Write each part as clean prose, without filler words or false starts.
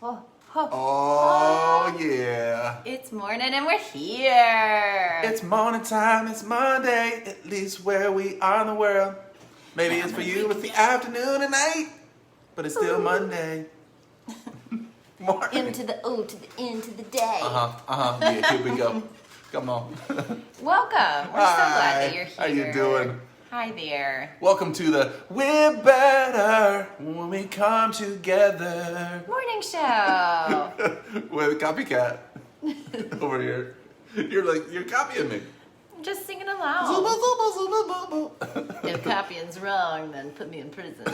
Ho, ho, Oh, yeah. It's morning and we're here. It's morning time, it's Monday, at least where we are in the world. Maybe it's for you, it's the afternoon and night, but it's still Monday. Morning. M to the O to the N to the day. Yeah, here we go. Come on. Welcome. We're so glad that you're here. How you doing? Hi there. Welcome to the We're Better When We Come Together Morning show. with Copycat over here. You're copying me. I'm just singing along. Zuba, zuba, zuba, zuba. If copying's wrong, then put me in prison.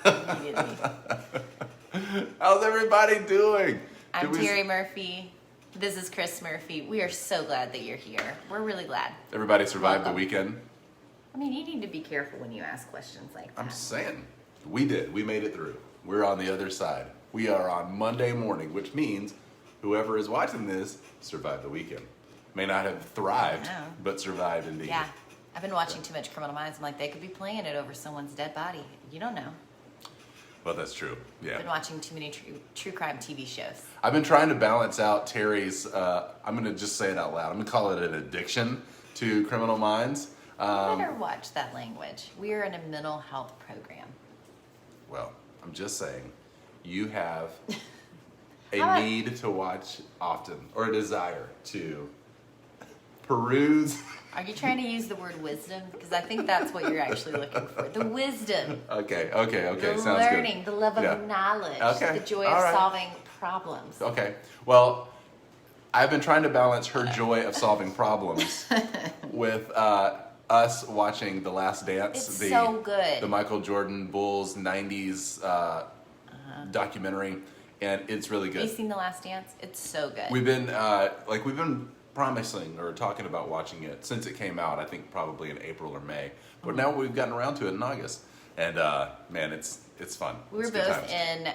You get me. How's everybody doing? I'm Terry Murphy. This is Chris Murphy. We are so glad that you're here. We're really glad. Everybody survived Welcome. the weekend? I mean, you need to be careful when you ask questions like that. I'm just saying. We did. We made it through. We're on the other side. We are on Monday morning, which means whoever is watching this survived the weekend. May not have thrived, I know. but survived indeed. Yeah. I've been watching too much Criminal Minds. I'm like, they could be playing it over someone's dead body. You don't know. Well, that's true. Yeah. I've been watching too many true crime TV shows. I've been trying to balance out Terry's, I'm going to just say it out loud. I'm going to call it an addiction to Criminal Minds. You better watch that language. We are in a mental health program. Well, I'm just saying, you have a How about- need to watch often, or a desire to peruse. Are you trying to use the word wisdom? Because I think that's what you're actually looking for. The wisdom. Okay, The sounds learning, good. the love of Yeah. knowledge, Okay, the joy all of right. solving problems. Okay, well, I've been trying to balance her joy of solving problems with us watching The Last Dance. It's so good. The Michael Jordan Bulls 90s documentary, and it's really Have you good. seen The Last Dance? It's so good. We've been promising or talking about watching it since it came out. I think probably in April or May, but now we've gotten around to it in August, and man, it's fun. We were It's good both times. in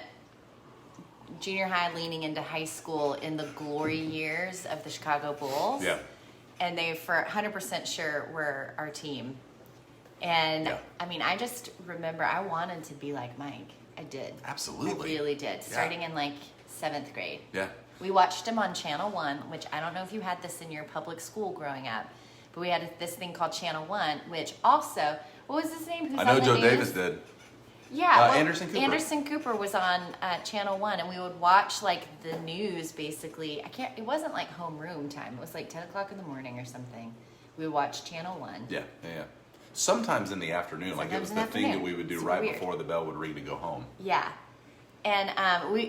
junior high leaning into high school in the glory years of the Chicago Bulls. Yeah. And they, for 100% sure, were our team. And, Yeah. I mean, I just remember I wanted to be like Mike. I did. Absolutely. I really did. Starting in like 7th grade. Yeah. We watched him on Channel 1, which I don't know if you had this in your public school growing up, but we had this thing called Channel 1, which also, what was his name? Who's I know on the Joe news? Davis did. Yeah, Anderson Cooper. Anderson Cooper was on Channel 1, and we would watch like the news basically. It wasn't like homeroom time. It was like 10 o'clock in the morning or something. We would watch Channel 1. Yeah. Sometimes in the afternoon, like it was Sometimes the in the thing that we afternoon. would do Super right weird. before the bell would ring to go home. Yeah. And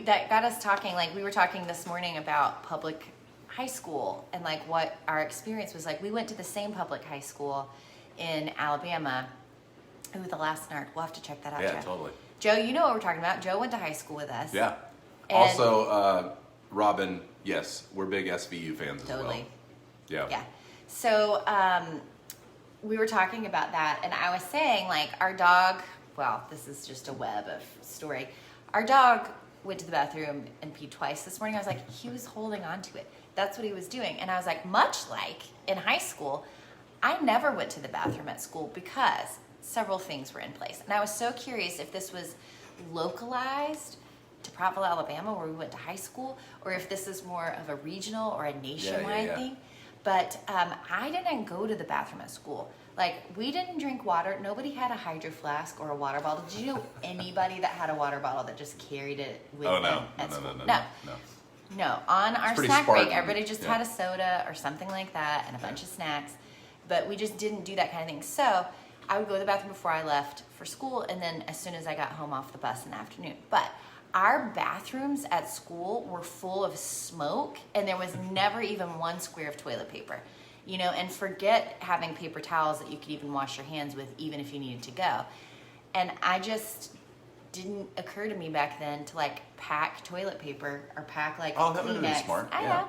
that got us talking, like we were talking this morning about public high school and like what our experience was like. We went to the same public high school in Alabama. Ooh, the Last Narc. We'll have to check that out, Yeah, Joe. totally. Joe, you know what we're talking about. Joe went to high school with us. Yeah. And- Also, Robin, yes, we're big SVU fans as well. Totally. Yeah. Yeah. So we were talking about that, and I was saying, like, our dog, well, this is just a web of story. Our dog went to the bathroom and peed twice this morning. I was like, he was holding on to it. That's what he was doing. And I was like, much like in high school, I never went to the bathroom at school because several things were in place. And I was so curious if this was localized to Prattville, Alabama, where we went to high school, or if this is more of a regional or a nationwide yeah. thing. But I didn't go to the bathroom at school. Like, we didn't drink water. Nobody had a Hydro Flask or a water bottle. Did you know anybody that had a water bottle that just carried it with Oh, them no. at school? No. No, on our pretty snack break, Spartan, everybody just yeah. had a soda or something like that and a bunch of snacks, but we just didn't do that kind of thing. So I would go to the bathroom before I left for school, and then as soon as I got home off the bus in the afternoon. But our bathrooms at school were full of smoke, and there was never even one square of toilet paper. You know, and forget having paper towels that you could even wash your hands with, even if you needed to go. And I just didn't occur to me back then to like pack toilet paper or pack like Oh, that would've been Kleenex. smart, I yeah. know.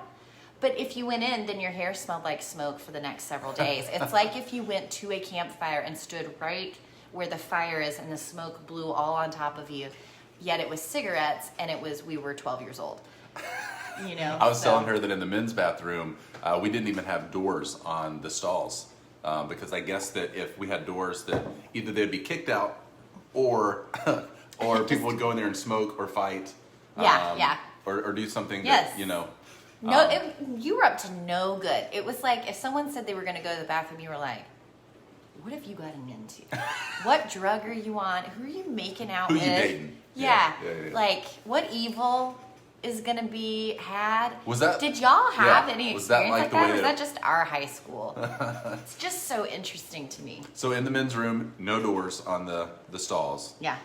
But if you went in, then your hair smelled like smoke for the next several days. It's like if you went to a campfire and stood right where the fire is and the smoke blew all on top of you, yet it was cigarettes and we were 12 years old. You know? I was so- telling her that in the men's bathroom, we didn't even have doors on the stalls because I guess that if we had doors, that either they'd be kicked out or people would go in there and smoke or fight. Yeah, yeah. or do something Yes. that, you know. No, you were up to no good. It was like if someone said they were going to go to the bathroom, you were like, what have you gotten into? What drug are you on? Who are you making out Who with? you dating? Yeah. Yeah. Like, what evil is going to be had? Was that- Did y'all have yeah. any Was that experience like like the that? way Or was that- that just our high school? It's just so interesting to me. So in the men's room, no doors on the stalls. Yeah.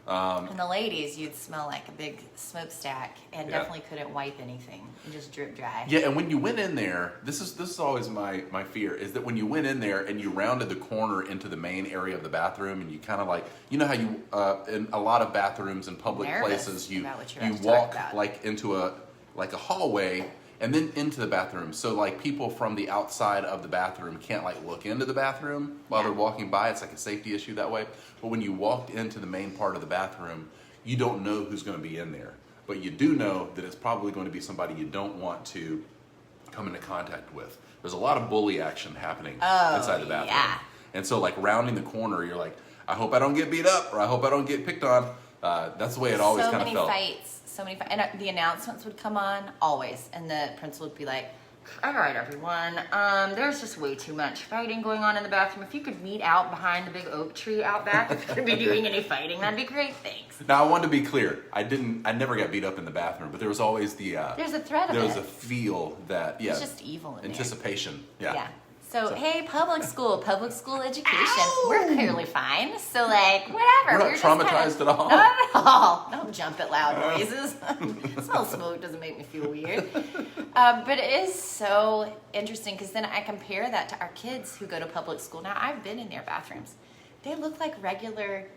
And the ladies, you'd smell like a big smokestack and Yeah. definitely couldn't wipe anything. You just drip dry. Yeah, and when you went in there, this is always my fear, is that when you went in there and you rounded the corner into the main area of the bathroom and you kind of like, you know how you, in a lot of bathrooms in public Nervous places, you about what you're about to walk talk about. like into a hallway and then into the bathroom. So like people from the outside of the bathroom can't like look into the bathroom while they're walking by. It's like a safety issue that way. But when you walked into the main part of the bathroom, you don't know who's going to be in there. But you do know that it's probably going to be somebody you don't want to come into contact with. There's a lot of bully action happening inside the bathroom. yeah. And so like rounding the corner, you're like, I hope I don't get beat up or I hope I don't get picked on. That's the way it always so kind of many felt. fights, and the announcements would come on always, and the principal would be like, "All right, everyone. There's just way too much fighting going on in the bathroom. If you could meet out behind the big oak tree out back, if you're gonna be doing any fighting, that'd be great. Thanks." Now I wanted to be clear. I never got beat up in the bathroom, but there was always the There's a threat of there was it. a feel that It's just evil in there. anticipation. Yeah. So, hey, public school education, we're clearly fine. So, like, whatever. We're not just kinda- traumatized at all. Not at all. Don't jump at loud noises. Smell of smoke doesn't make me feel weird. But it is so interesting because then I compare that to our kids who go to public school. Now, I've been in their bathrooms. They look like regular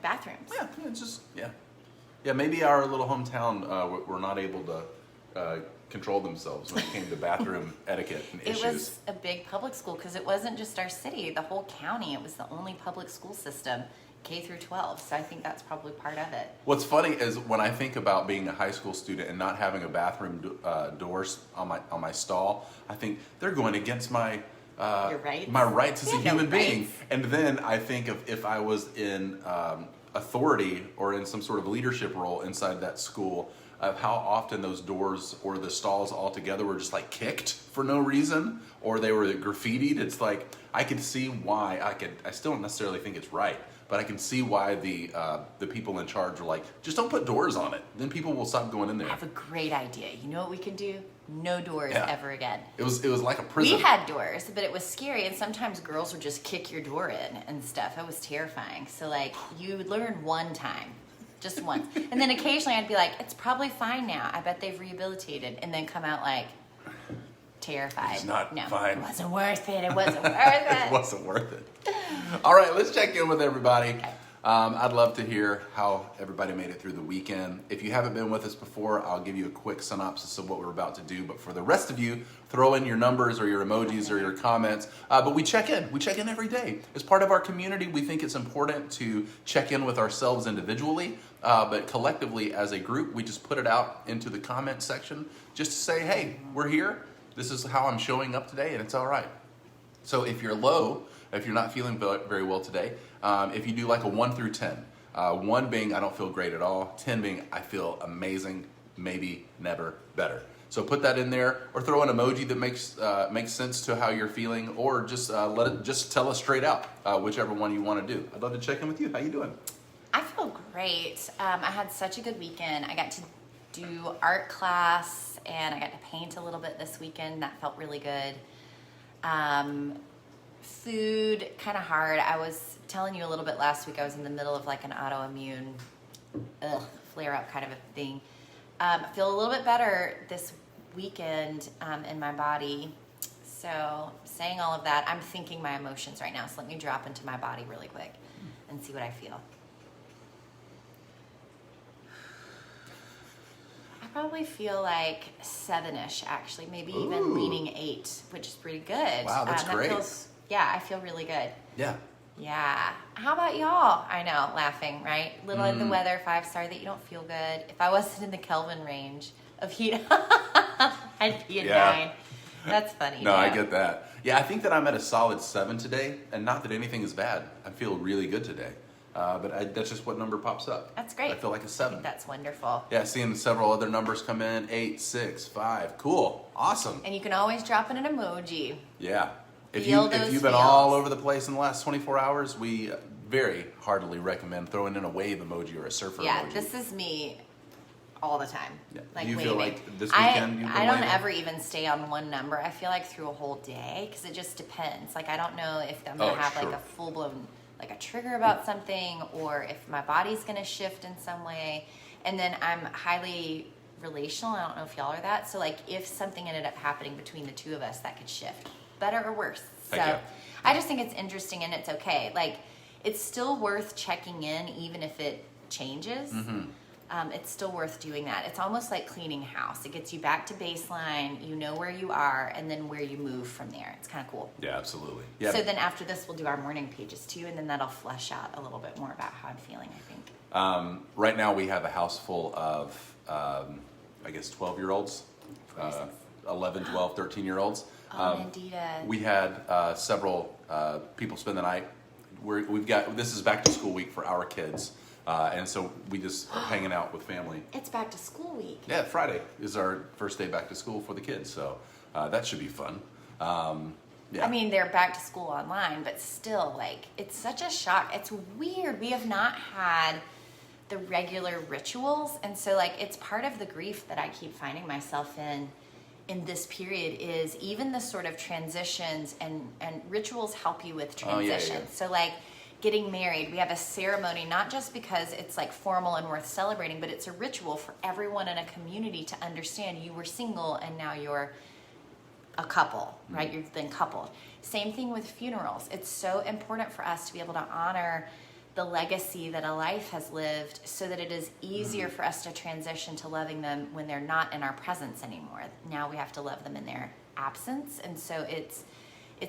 bathrooms. Yeah, it's just yeah. Maybe our little hometown were not able to control themselves when it came to bathroom etiquette and It issues. was a big public school because it wasn't just our city, the whole county. It was the only public school system, K through 12. So I think that's probably part of it. What's funny is when I think about being a high school student and not having a bathroom doors on my stall, I think they're going against my Your rights? my rights as a You have no human being. rights. And then I think of if I was in authority or in some sort of leadership role inside that school, of how often those doors or the stalls altogether were just like kicked for no reason, or they were graffitied. It's like I could see why I still don't necessarily think it's right, but I can see why the people in charge were like, just don't put doors on it. Then people will stop going in I there. have a great idea. You know what we could do? No doors Yeah. ever again. It was like a prison. We had doors, but it was scary, and sometimes girls would just kick your door in and stuff. It was terrifying. So, like, you would learn one time, just once. And then occasionally I'd be like, it's probably fine now. I bet they've rehabilitated. And then come out, like, terrified. It's not no, fine. It wasn't worth it. It wasn't worth It it. wasn't worth it. All right, let's check in with everybody. Okay. I'd love to hear how everybody made it through the weekend. If you haven't been with us before, I'll give you a quick synopsis of what we're about to do. But for the rest of you, throw in your numbers or your emojis or your comments. But we check in. We check in every day. As part of our community, we think it's important to check in with ourselves individually. But collectively, as a group, we just put it out into the comment section just to say, hey, we're here. This is how I'm showing up today, and it's all right. So if you're low, if you're not feeling very well today, if you do like a 1 through 10, 1 being I don't feel great at all, 10 being I feel amazing, maybe never better. So put that in there, or throw an emoji that makes sense to how you're feeling, or just just tell us straight out, whichever one you want to do. I'd love to check in with you. How you doing? I feel great. I had such a good weekend. I got to do art class, and I got to paint a little bit this weekend. That felt really good. Food, kind of hard. I was telling you a little bit last week, I was in the middle of like an autoimmune flare-up kind of a thing. I feel a little bit better this weekend in my body. So saying all of that, I'm thinking my emotions right now. So let me drop into my body really quick and see what I feel. I probably feel like 7-ish, actually, maybe even Ooh. leaning 8, which is pretty good. Wow, that's great. I feel really good. Yeah. Yeah. How about y'all? I know, laughing, right? Little in the weather, 5-star that you don't feel good. If I wasn't in the Kelvin range of heat, I'd be a 9. That's funny. No, I yeah. get that. Yeah, I think that I'm at a solid 7 today, and not that anything is bad. I feel really good today. But that's just what number pops up. That's great. I feel like a I 7. think that's wonderful. Yeah, seeing several other numbers come in, 8, 6, 5. Cool. Awesome. And you can always drop in an emoji. Yeah. If Feel you've those been all feels. over the place in the last 24 hours, we very heartily recommend throwing in a wave emoji or a surfer Yeah, emoji. this is me all the time. Yeah. Like Do you waving. feel like this weekend you've been I don't waving? ever even stay on one number. I feel like through a whole day because it just depends. Like I don't know if I'm gonna have sure. like a full blown like a trigger about something or if my body's gonna shift in some way. And then I'm highly relational. I don't know if y'all are that. So like if something ended up happening between the two of us, that could shift, better or worse. So Heck yeah. I just think it's interesting and it's okay. Like it's still worth checking in even if it changes. It's still worth doing that. It's almost like cleaning a house. It gets you back to baseline. You know where you are and then where you move from there. It's kind of cool. Yeah, absolutely. Yeah. So then after this, we'll do our morning pages too, and then that'll flesh out a little bit more about how I'm feeling, I think. Right now we have a house full of, I guess, 12-year-olds, 11, 12, 13-year-olds. Oh, Nandita. We had several people spend the night. This is back to school week for our kids. And so we just are hanging out with family. It's back to school week. Yeah, Friday is our first day back to school for the kids. So that should be fun. Yeah. I mean, they're back to school online, but still, like, it's such a shock. It's weird. We have not had the regular rituals. And so, like, it's part of the grief that I keep finding myself in this period is even the sort of transitions and rituals help you with Oh, yeah, transitions. yeah. So, like, getting married, we have a ceremony, not just because it's like formal and worth celebrating, but it's a ritual for everyone in a community to understand you were single and now you're a couple, right? You've been coupled. Same thing with funerals. It's so important for us to be able to honor the legacy that a life has lived so that it is easier for us to transition to loving them when they're not in our presence anymore. Now we have to love them in their absence. And so it's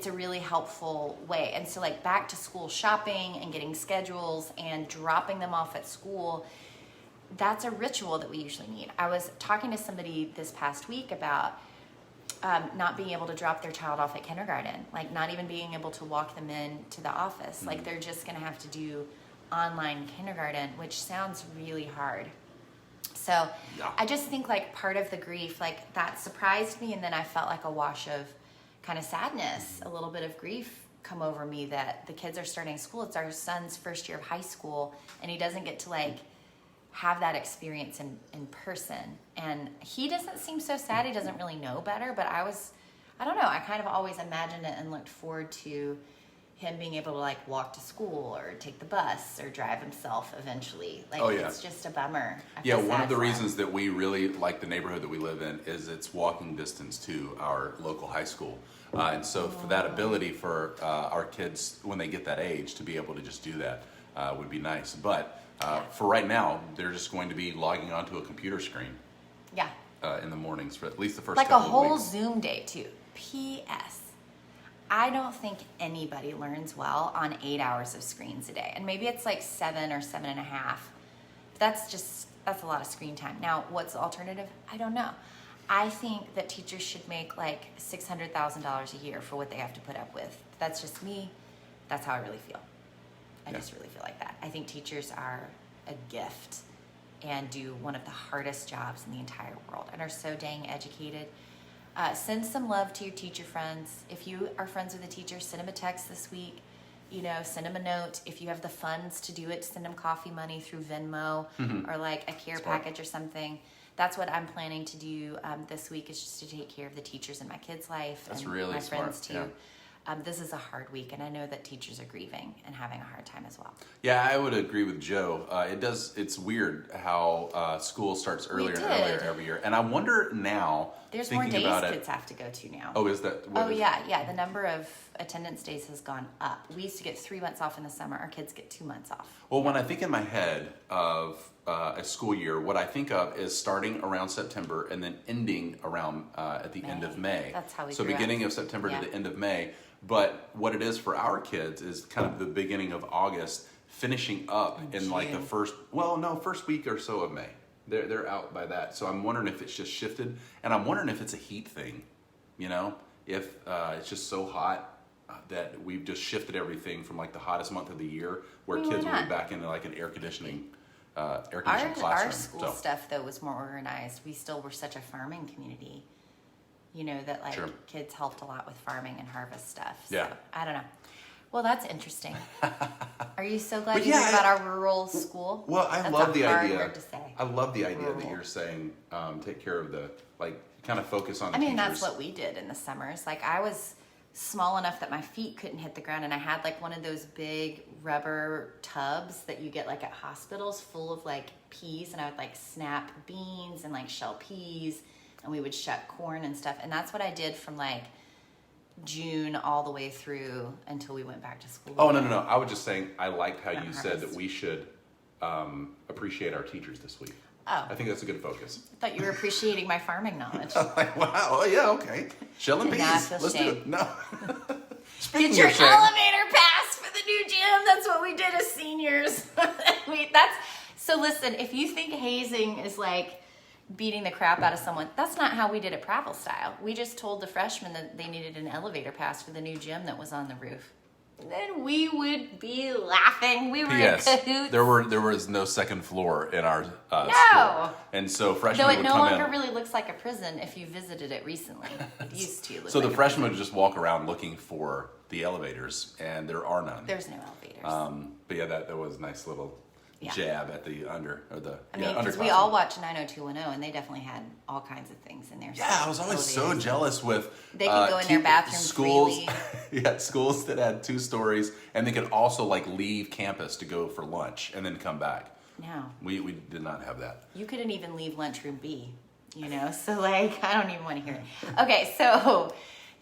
a really helpful way. And so like back to school shopping and getting schedules and dropping them off at school, that's a ritual that we usually need. I was talking to somebody this past week about not being able to drop their child off at kindergarten, like not even being able to walk them in to the office. Like they're just gonna have to do online kindergarten, which sounds really hard. So Yeah. I just think like part of the grief, like that surprised me, and then I felt like a wash of kind of sadness, a little bit of grief come over me that the kids are starting school. It's our son's first year of high school, and he doesn't get to like have that experience in person. And he doesn't seem so sad. He doesn't really know better, but I don't know. I kind of always imagined it and looked forward to him being able to like walk to school or take the bus or drive himself eventually. Like Oh, yeah. it's just a bummer. I Yeah, feel one sad of the for him. reasons that we really like the neighborhood that we live in is it's walking distance to our local high school. And so for that ability for our kids, when they get that age, to be able to just do that would be nice. But for right now, they're just going to be logging onto a computer screen Yeah. in the mornings for at least the first Like a couple whole of weeks. Zoom day too. P.S. I don't think anybody learns well on 8 hours of screens a day. And maybe it's like 7 or 7.5. That's a lot of screen time. Now, what's the alternative? I don't know. I think that teachers should make like $600,000 a year for what they have to put up with. That's just me. That's how I really feel. I Yeah. just really feel like that. I think teachers are a gift and do one of the hardest jobs in the entire world and are so dang educated. Send some love to your teacher friends. If you are friends with a teacher, send them a text this week. You know, send them a note. If you have the funds to do it, send them coffee money through Venmo or like a care Smart. package or something. That's what I'm planning to do this week is just to take care of the teachers in my kids' life That's and really my smart, friends too. yeah. This is a hard week, and I know that teachers are grieving and having a hard time as well. Yeah, I would agree with Joe. It's weird how school starts earlier and earlier did. every year. And I wonder now, There's more thinking days about it. kids have to go to now. Oh, is that? what Oh is- yeah. The number of attendance days has gone up. We used to get 3 months off in the summer. Our kids get 2 months off. Well, when I think in my head of a school year, what I think of is starting around September and then ending around at the end of May. That's how we So grew up. beginning of September Yeah. to the end of May. But what it is for our kids is kind of the beginning of August, finishing up in like the June. first week or so of May. They're out by that. So I'm wondering if it's just shifted, and I'm wondering if it's a heat thing. You know, if it's just so hot that we've just shifted everything from like the hottest month of the year, where Why kids will be not? back into like an air conditioning Our classroom. school stuff though was more organized. We still were such a farming community, you know, that like Sure. kids helped a lot with farming and harvest stuff. So, Yeah. I don't know. Well, that's interesting. Are you so glad But you yeah, heard about our rural school? Well, I That's love a the hard idea. word to say. I love the idea that Rural. you're saying take care of the like kind of focus on. The I mean, teachers. that's what we did in the summers. Like I was small enough that my feet couldn't hit the ground, and I had like one of those big rubber tubs that you get like at hospitals full of like peas, and I would like snap beans and like shell peas, and we would shuck corn and stuff. And that's what I did from like June all the way through until we went back to school. Oh no! I was just saying I liked how Not you said that harvest. we should appreciate our teachers this week. Oh. I think that's a good focus. I thought you were appreciating my farming knowledge. Like, wow. Oh yeah. Okay. Shell and Now peas. I feel Let's do shame. it. No. Speaking Get your of shame, elevator pass for the new gym. That's what we did as seniors. So listen, if you think hazing is like beating the crap out of someone, that's not how we did it Prattle style. We just told the freshmen that they needed an elevator pass for the new gym that was on the roof. Then we would be laughing. We were P.S. in cahoots. There was no second floor in our No. school, and so freshmen Though it would no come longer in. really looks like a prison if you visited it recently. It used to look So like the a freshmen prison. would just walk around looking for the elevators, and there are none. There's no elevators. But yeah, that was a nice little Yeah. jab at the under or the I mean, because underclassmen. we all watched 90210, and they definitely had all kinds of things in there. Yeah, I was always so Elevators. jealous with They could go in their bathroom schools. freely. Yeah, schools that had 2 stories, and they could also like leave campus to go for lunch and then come back. No, We did not have that. you couldn't even leave lunchroom B, you know? So, like, I don't even want to hear it. Okay, so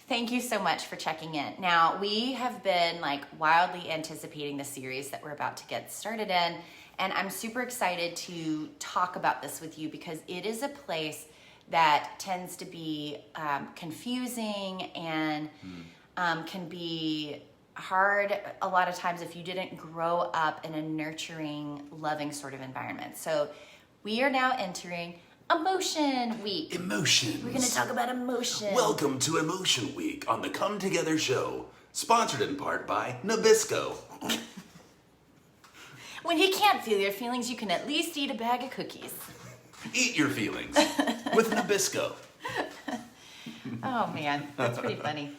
thank you so much for checking in. Now, we have been, like, wildly anticipating the series that we're about to get started in, and I'm super excited to talk about this with you because it is a place that tends to be confusing and can be hard a lot of times if you didn't grow up in a nurturing, loving sort of environment. So we are now entering Emotion Week. Emotions. We're going to talk about emotion. Welcome to Emotion Week on the Come Together Show, sponsored in part by Nabisco. When you can't feel your feelings, you can at least eat a bag of cookies. Eat your feelings with Nabisco. Oh man, that's pretty funny.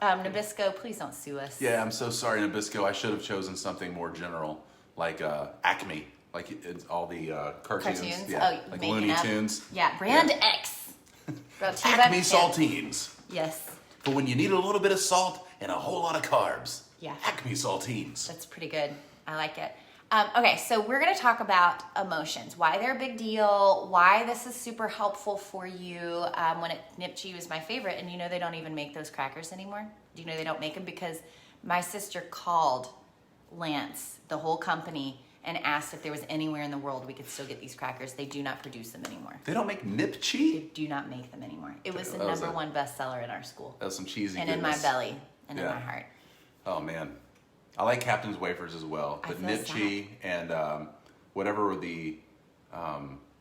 Nabisco, please don't sue us. Yeah, I'm so sorry, Nabisco. I should have chosen something more general, like Acme, like it's all the cartoons. Cartoons? Yeah, Oh, like making Looney up. Tunes. Yeah, Brand Yeah. X. Brought to you by Acme Pimp. Saltines. Yes, For when you need a little bit of salt and a whole lot of carbs. Yeah. Acme Saltines. that's pretty good. I like it. Okay, so we're going to talk about emotions, why they're a big deal, why this is super helpful for you. Nipchi was my favorite, and you know they don't even make those crackers anymore. Do you know they don't make them? Because my sister called Lance, the whole company, and asked if there was anywhere in the world we could still get these crackers. They do not produce them anymore. They don't make They Nipchi? do not make them anymore. It was the That was number a- one bestseller in our school, That's some cheesy and in my goodness. belly, and in Yeah. my heart. Oh man, I like Captain's Wafers as well, I but feel Nipchi and whatever the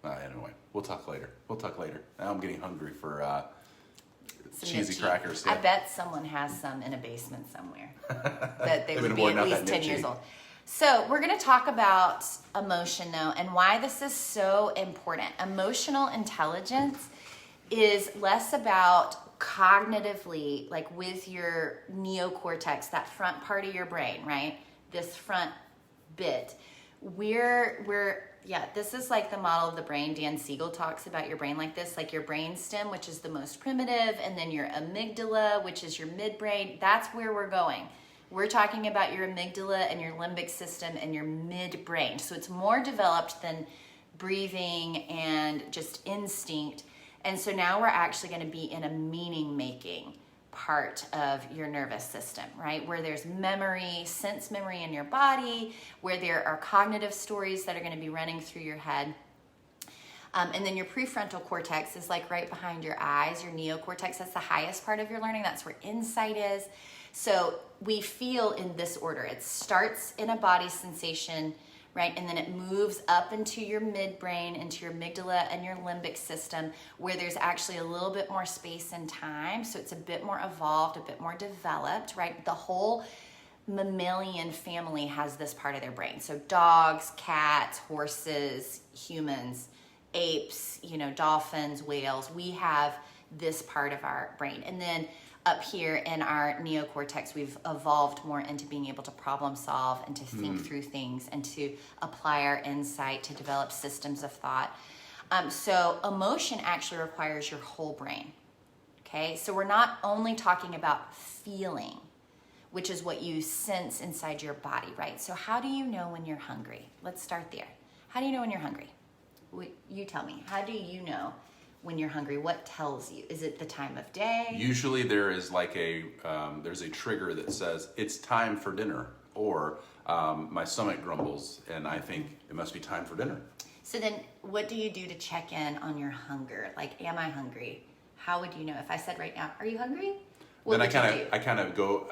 anyway, we'll talk later. Now I'm getting hungry for Some cheesy Nipchi. crackers. I Yeah. bet someone has some in a basement somewhere that they They've would been be at hoarding out least that 10 Nipchi. years old. So we're going to talk about emotion though, and why this is so important. Emotional intelligence is less about cognitively, like with your neocortex, that front part of your brain, right? This front bit. This is like the model of the brain. Dan Siegel talks about your brain like this, like your brain stem, which is the most primitive, and then your amygdala, which is your midbrain. That's where we're going. We're talking about your amygdala and your limbic system and your midbrain. So it's more developed than breathing and just instinct. And so now we're actually going to be in a meaning-making part of your nervous system, right? Where there's memory, sense memory in your body, where there are cognitive stories that are going to be running through your head. And then your prefrontal cortex is like right behind your eyes, your neocortex. That's the highest part of your learning. That's where insight is. So we feel in this order. It starts in a body sensation, right? And then it moves up into your midbrain, into your amygdala and your limbic system, where there's actually a little bit more space and time. So it's a bit more evolved, a bit more developed, right? The whole mammalian family has this part of their brain. So dogs, cats, horses, humans, apes, dolphins, whales, we have this part of our brain. And then up here in our neocortex, we've evolved more into being able to problem solve and to think through things and to apply our insight to develop systems of thought. So emotion actually requires your whole brain. Okay, so we're not only talking about feeling, which is what you sense inside your body, right? So how do you know when you're hungry? Let's start there. How do you know when you're hungry? You tell me. How do you know when you're hungry? What tells you? Is it the time of day? Usually there is like there's a trigger that says it's time for dinner, or my stomach grumbles and I think it must be time for dinner. So then what do you do to check in on your hunger? Like, am I hungry? How would you know? If I said right now, are you hungry? What Then would you do? I kind of go,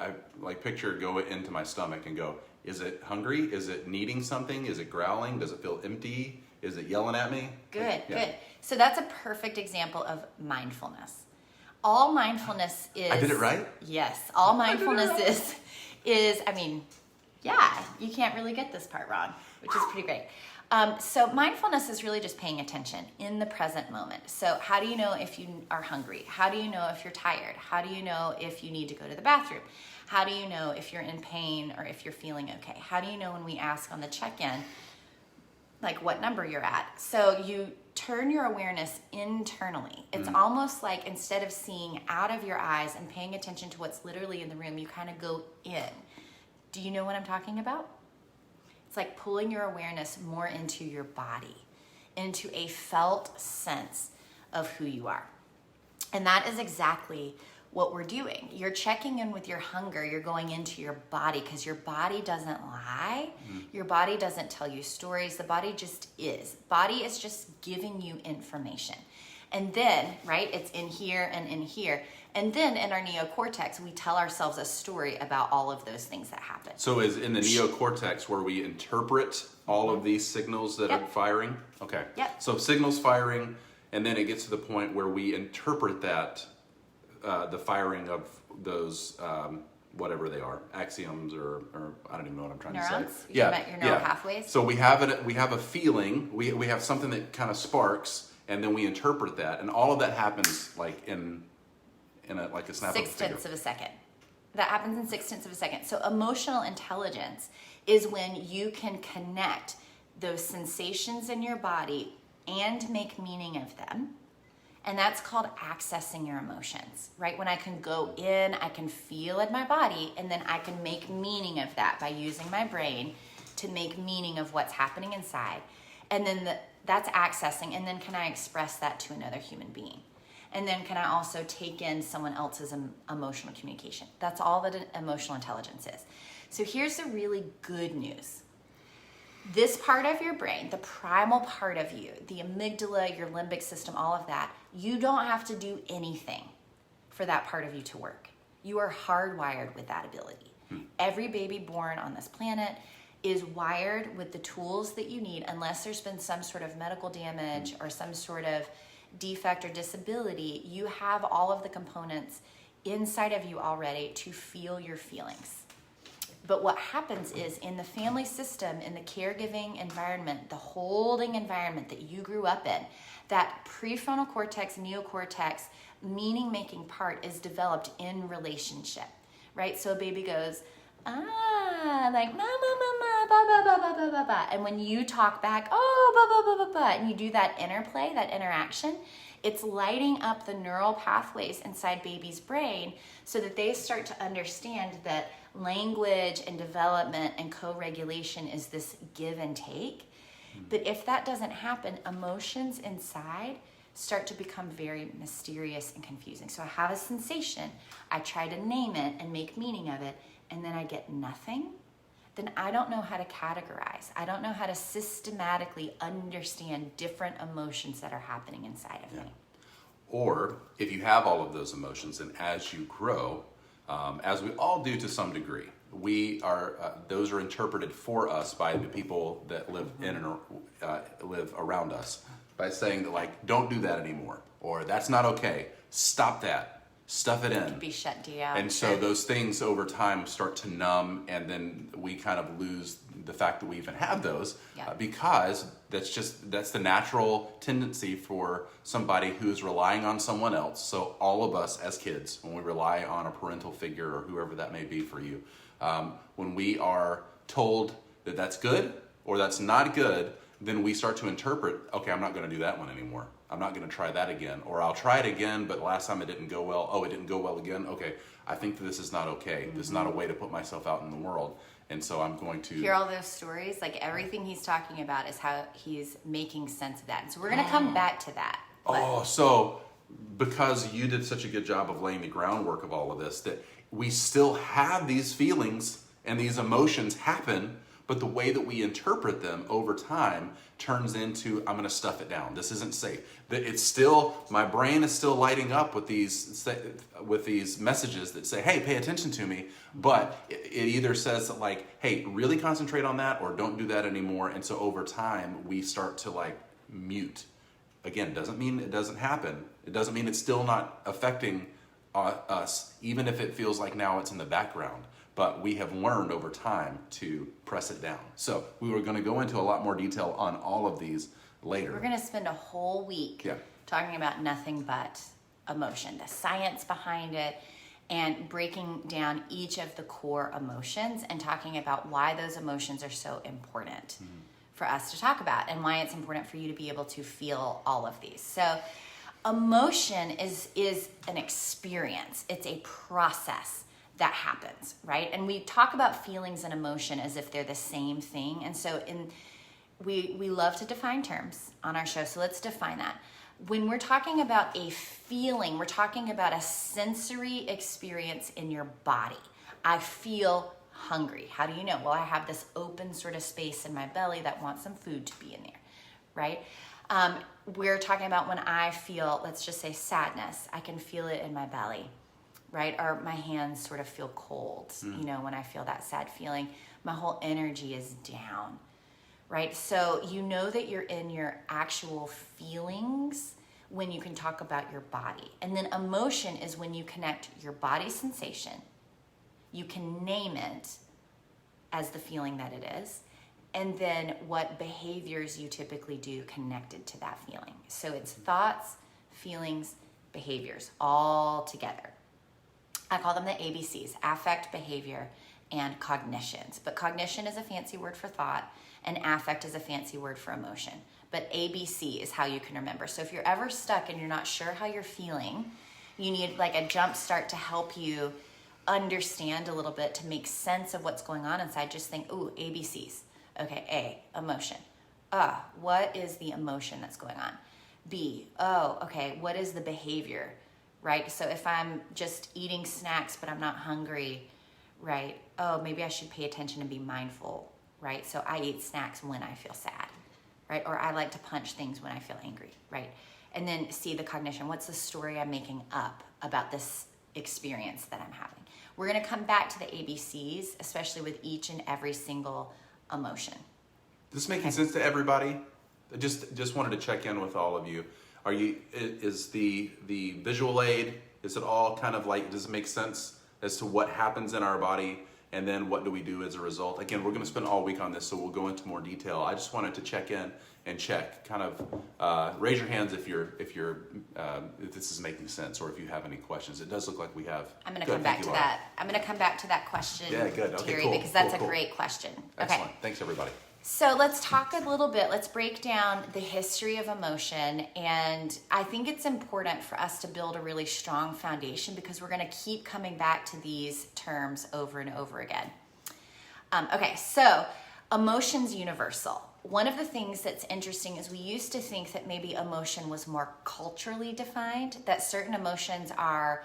go into my stomach and go, is it hungry? Is it needing something? Is it growling? Does it feel empty? Is it yelling at me? Good, Yeah. good. So that's a perfect example of mindfulness. All mindfulness is... I did it right? Yes. All mindfulness is, yeah, you can't really get this part wrong, which is pretty great. So mindfulness is really just paying attention in the present moment. So how do you know if you are hungry? How do you know if you're tired? How do you know if you need to go to the bathroom? How do you know if you're in pain or if you're feeling okay? How do you know when we ask on the check-in, like what number you're at? So you turn your awareness internally. It's almost like instead of seeing out of your eyes and paying attention to what's literally in the room, you kind of go in. Do you know what I'm talking about? It's like pulling your awareness more into your body, into a felt sense of who you are. And that is exactly what we're doing. You're checking in with your hunger. You're going into your body because your body doesn't lie. Your body doesn't tell you stories. The body just is. Body is just giving you information. And then, right, it's in here and in here. And then in our neocortex, we tell ourselves a story about all of those things that happen. So is in the neocortex where we interpret all of these signals that are Yep. firing? Okay. Yep. So signals firing, and then it gets to the point where we interpret that, the firing of those, whatever they are, axioms or I don't even know what I'm trying Neurons? to say. You're talking about your neural pathways? So we have a feeling, we have something that kind of sparks, and then we interpret that, and all of that happens like in a snap of a finger. 0.6 of a second. That happens in 0.6 of a second. So emotional intelligence is when you can connect those sensations in your body and make meaning of them. And that's called accessing your emotions, right? When I can go in, I can feel in my body, and then I can make meaning of that by using my brain to make meaning of what's happening inside. And then that's accessing, and then can I express that to another human being? And then can I also take in someone else's emotional communication? That's all that emotional intelligence is. So here's the really good news. This part of your brain, the primal part of you, the amygdala, your limbic system, all of that, you don't have to do anything for that part of you to work. You are hardwired with that ability. Every baby born on this planet is wired with the tools that you need, unless there's been some sort of medical damage or some sort of defect or disability. You have all of the components inside of you already to feel your feelings. But what happens is in the family system, in the caregiving environment, the holding environment that you grew up in, that prefrontal cortex, neocortex, meaning-making part is developed in relationship, right? So a baby goes, like, ma, ma, ma, ma, ba, ba, ba, ba, ba, ba, ba. And when you talk back, oh, ba, ba, ba, ba, ba, and you do that interplay, that interaction, it's lighting up the neural pathways inside baby's brain so that they start to understand that language and development and co-regulation is this give and take. But if that doesn't happen, emotions inside start to become very mysterious and confusing. So I have a sensation, I try to name it and make meaning of it, and then I get nothing, then I don't know how to categorize. I don't know how to systematically understand different emotions that are happening inside of me. Or if you have all of those emotions, and as you grow, as we all do to some degree, we are those are interpreted for us by the people that live in and live around us by saying that, like, don't do that anymore, or that's not okay, stop that, stuff it in. Be shut down. And so those things over time start to numb, and then we kind of lose the fact that we even have those, Yeah. because that's the natural tendency for somebody who's relying on someone else. So all of us as kids, when we rely on a parental figure or whoever that may be for you, when we are told that that's good or that's not good, then we start to interpret, okay, I'm not going to do that one anymore. I'm not going to try that again. Or I'll try it again, but last time it didn't go well. Oh, it didn't go well again? Okay, I think that this is not okay. This is not a way to put myself out in the world. And so I'm going to... Hear all those stories? Like, everything he's talking about is how he's making sense of that. And so we're going to come back to that. Oh, so because you did such a good job of laying the groundwork of all of this, that we still have these feelings and these emotions happen, but the way that we interpret them over time turns into, I'm going to stuff it down. This isn't safe. That it's still, my brain is still lighting up with these messages that say, hey, pay attention to me. But it either says like, hey, really concentrate on that, or don't do that anymore. And so over time, we start to like mute. Again, doesn't mean it doesn't happen. It doesn't mean it's still not affecting us, even if it feels like now it's in the background. But we have learned over time to press it down. So we were going to go into a lot more detail on all of these later. We're going to spend a whole week talking about nothing but emotion, the science behind it, and breaking down each of the core emotions and talking about why those emotions are so important for us to talk about, and why it's important for you to be able to feel all of these. So emotion is an experience. It's a process that happens, right? And we talk about feelings and emotion as if they're the same thing. And so we love to define terms on our show. So let's define that. When we're talking about a feeling, we're talking about a sensory experience in your body. I feel hungry. How do you know? Well, I have this open sort of space in my belly that wants some food to be in there, right? We're talking about when I feel, let's just say, sadness. I can feel it in my belly, right? Or my hands sort of feel cold, you know, when I feel that sad feeling. My whole energy is down, right? So you know that you're in your actual feelings when you can talk about your body. And then emotion is when you connect your body sensation. You can name it as the feeling that it is, and then what behaviors you typically do connected to that feeling. So it's thoughts, feelings, behaviors, all together. I call them the ABCs: affect, behavior, and cognitions. But cognition is a fancy word for thought, and affect is a fancy word for emotion. But ABC is how you can remember. So if you're ever stuck and you're not sure how you're feeling, you need like a jump start to help you understand a little bit, to make sense of what's going on inside. Just think, ooh, ABCs. Okay, A, emotion. What is the emotion that's going on? B, okay, what is the behavior, right? So if I'm just eating snacks but I'm not hungry, right? Oh, maybe I should pay attention and be mindful, right? So I eat snacks when I feel sad, right? Or I like to punch things when I feel angry, right? And then C, the cognition. What's the story I'm making up about this experience that I'm having? We're going to come back to the ABCs, especially with each and every single emotion. Is this making sense to everybody? I just wanted to check in with all of you. Is the visual aid, is it all kind of like, does it make sense as to what happens in our body, and then what do we do as a result? Again, we're going to spend all week on this, so we'll go into more detail. I just wanted to check in and check, kind of raise your hands if this is making sense, or if you have any questions. It does look like we have. I'm going to come back to that. I'm going to come back to that question, yeah, good. Okay, Terry, cool, because that's cool. a great question. Excellent. Okay. Thanks, everybody. So let's talk a little bit. Let's break down the history of emotion. And I think it's important for us to build a really strong foundation, because we're going to keep coming back to these terms over and over again. Okay, so emotion's universal. One of the things that's interesting is we used to think that maybe emotion was more culturally defined, that certain emotions are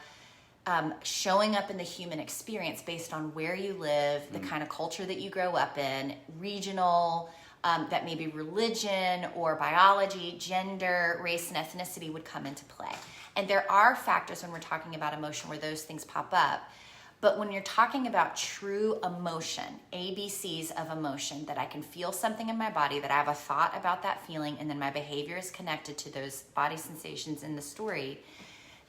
showing up in the human experience based on where you live, the kind of culture that you grow up in, regional, that maybe religion or biology, gender, race, and ethnicity would come into play. And there are factors when we're talking about emotion where those things pop up. But when you're talking about true emotion, ABCs of emotion, that I can feel something in my body, that I have a thought about that feeling, and then my behavior is connected to those body sensations in the story,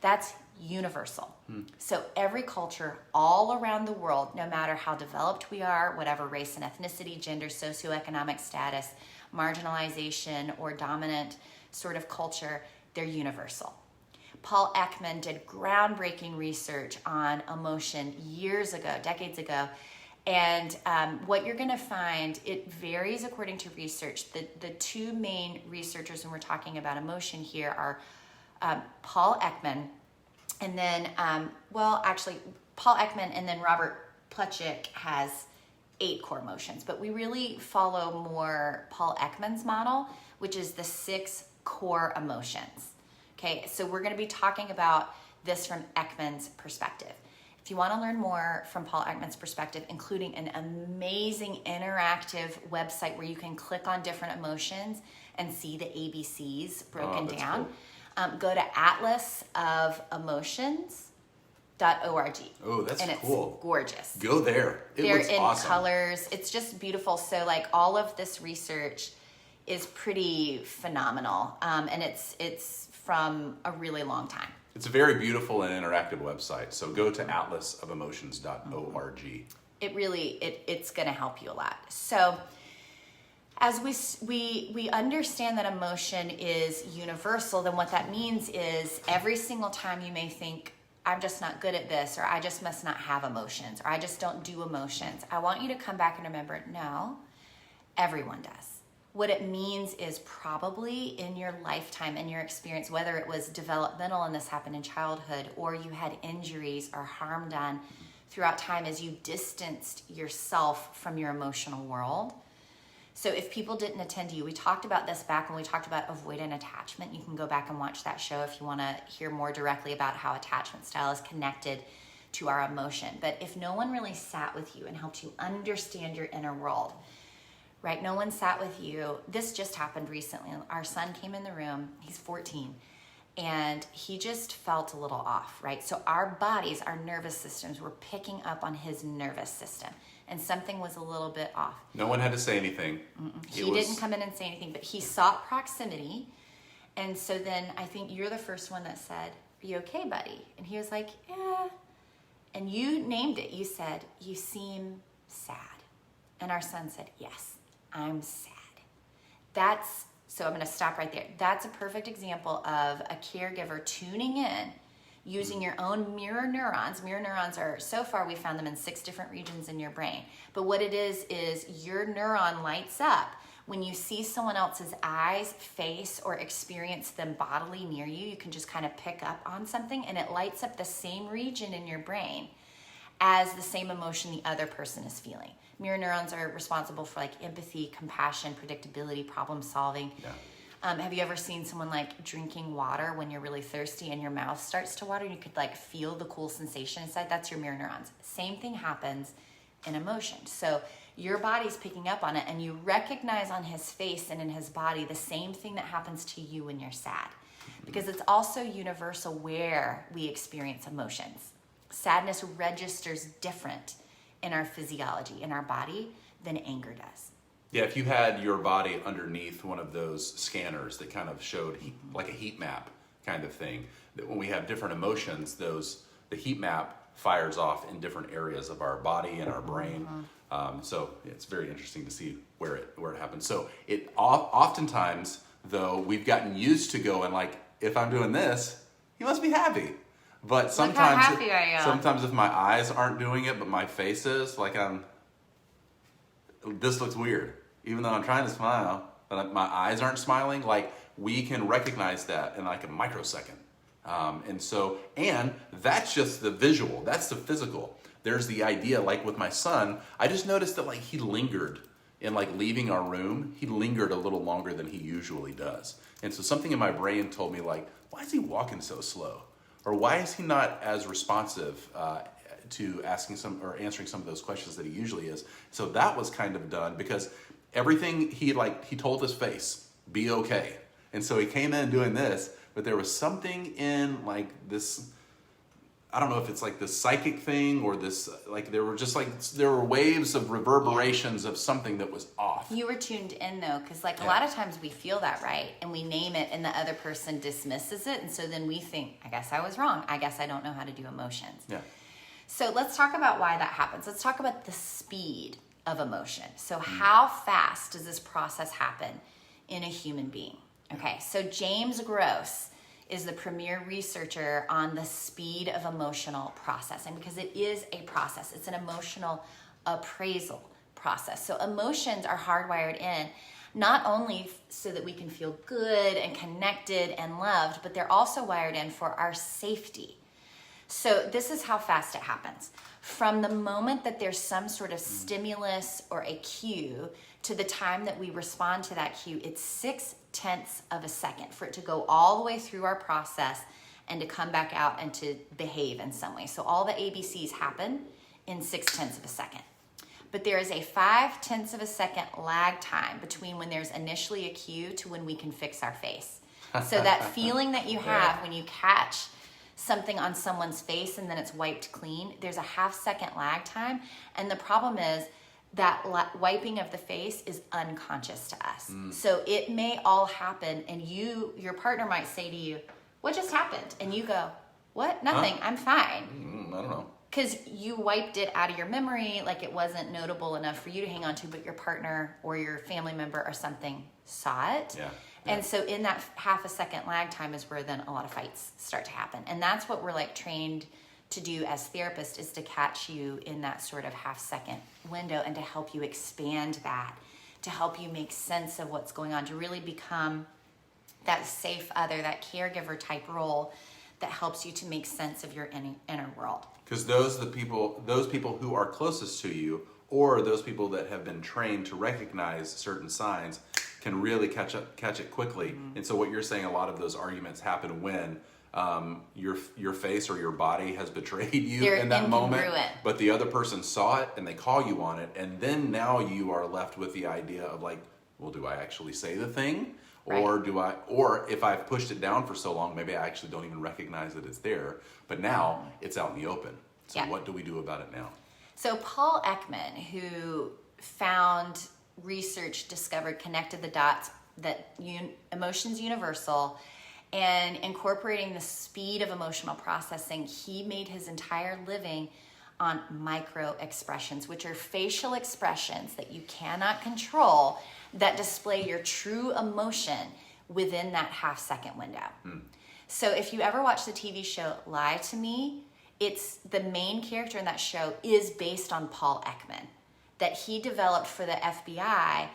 that's universal. So every culture all around the world, no matter how developed we are, whatever race and ethnicity, gender, socioeconomic status, marginalization, or dominant sort of culture, they're universal. Paul Ekman did groundbreaking research on emotion years ago, decades ago. And what you're going to find, it varies according to research. The two main researchers when we're talking about emotion here are Paul Ekman, and then, Paul Ekman and then Robert Plutchik has 8 core emotions. But we really follow more Paul Ekman's model, which is the 6 core emotions. Okay, so we're going to be talking about this from Ekman's perspective. If you want to learn more from Paul Ekman's perspective, including an amazing interactive website where you can click on different emotions and see the ABCs broken down, go to atlasofemotions.org. Oh, that's and cool. It's gorgeous. Go there. They're looks in awesome. colors. It's just beautiful. So like all of this research is pretty phenomenal. And it's from a really long time. It's a very beautiful and interactive website. So go to atlasofemotions.org. It really, it's going to help you a lot. So as we understand that emotion is universal, then what that means is every single time you may think, I'm just not good at this, or I just must not have emotions, or I just don't do emotions. I want you to come back and remember, no, everyone does. What it means is probably in your lifetime, in your experience, whether it was developmental and this happened in childhood, or you had injuries or harm done throughout time as you distanced yourself from your emotional world. So if people didn't attend to you, we talked about this back when we talked about avoidant attachment. You can go back and watch that show if you want to hear more directly about how attachment style is connected to our emotion. But if no one really sat with you and helped you understand your inner world, right? No one sat with you. This just happened recently. Our son came in the room. He's 14. And he just felt a little off, right? So our bodies, our nervous systems were picking up on his nervous system. And something was a little bit off. No one had to say anything. He didn't come in and say anything, but he sought proximity. And so then I think you're the first one that said, are you okay, buddy? And he was like, yeah. And you named it. You said, you seem sad. And our son said, yes. I'm sad. So I'm going to stop right there. That's a perfect example of a caregiver tuning in, using your own mirror neurons. Mirror neurons are, so far we found them in 6 different regions in your brain. But what it is your neuron lights up when you see someone else's eyes, face, or experience them bodily near you. You can just kind of pick up on something, and it lights up the same region in your brain as the same emotion the other person is feeling. Mirror neurons are responsible for like empathy, compassion, predictability, problem solving. Yeah. Have you ever seen someone like drinking water when you're really thirsty and your mouth starts to water and you could like feel the cool sensation inside? That's your mirror neurons. Same thing happens in emotion. So your body's picking up on it, and you recognize on his face and in his body the same thing that happens to you when you're sad. Because it's also universal where we experience emotions. Sadness registers different in our physiology, in our body, than anger does. Yeah, if you had your body underneath one of those scanners that kind of showed like a heat map kind of thing, that when we have different emotions, the heat map fires off in different areas of our body and our brain. So it's very interesting to see where it happens. So it oftentimes, though, we've gotten used to going like, if I'm doing this, he must be happy. But sometimes, look how happy I am. Sometimes if my eyes aren't doing it, but my face is, like this looks weird. Even though I'm trying to smile, but my eyes aren't smiling, like we can recognize that in like a microsecond. And that's just the visual, that's the physical. There's the idea, like with my son, I just noticed that like he lingered in like leaving our room. He lingered a little longer than he usually does. And so something in my brain told me like, why is he walking so slow? Or why is he not as responsive to asking answering some of those questions that he usually is? So that was kind of done because everything he told his face, be okay. And so he came in doing this, but there was something in like this, I don't know if it's like this psychic thing or this, like there were waves of reverberations of something that was off. You were tuned in though, because like a lot of times we feel that, right? And we name it and the other person dismisses it. And so then we think, I guess I was wrong. I guess I don't know how to do emotions. Yeah. So let's talk about why that happens. Let's talk about the speed of emotion. So how fast does this process happen in a human being? Okay, so James Gross is the premier researcher on the speed of emotional processing, because it is a process. It's an emotional appraisal process. So emotions are hardwired in, not only so that we can feel good and connected and loved, but they're also wired in for our safety. So this is how fast it happens. From the moment that there's some sort of stimulus or a cue to the time that we respond to that cue, it's 0.6 of a second for it to go all the way through our process and to come back out and to behave in some way. So all the ABCs happen in 0.6 of a second. But there is a 0.5 of a second lag time between when there's initially a cue to when we can fix our face. So that feeling that you have when you catch something on someone's face and then it's wiped clean, there's a 0.5 second lag time. And the problem is that wiping of the face is unconscious to us. So it may all happen and your partner might say to you, what just happened? And you go, what? Nothing, I'm fine. I don't know. Because you wiped it out of your memory, like it wasn't notable enough for you to hang on to, but your partner or your family member or something saw it. Yeah. And so in that 0.5 second lag time is where then a lot of fights start to happen. And that's what we're like trained to do as therapists, is to catch you in that sort of 0.5 second window and to help you expand that, to help you make sense of what's going on, to really become that safe other, that caregiver type role that helps you to make sense of your inner world. Because those people who are closest to you, or those people that have been trained to recognize certain signs, can really catch it quickly. And so what you're saying, a lot of those arguments happen when your face or your body has betrayed you. They're in that moment, incongruent. but the other person saw it and they call you on it, and then now you are left with the idea of like, well, do I actually say the thing? Or or if I've pushed it down for so long, maybe I actually don't even recognize that it's there, but now it's out in the open. So what do we do about it now? So Paul Ekman, who found, researched, discovered, connected the dots that emotion's universal, and incorporating the speed of emotional processing, he made his entire living on micro expressions, which are facial expressions that you cannot control, that display your true emotion within that 0.5 second window. So if you ever watch the TV show Lie to Me, it's the main character in that show is based on Paul Ekman, that he developed for the FBI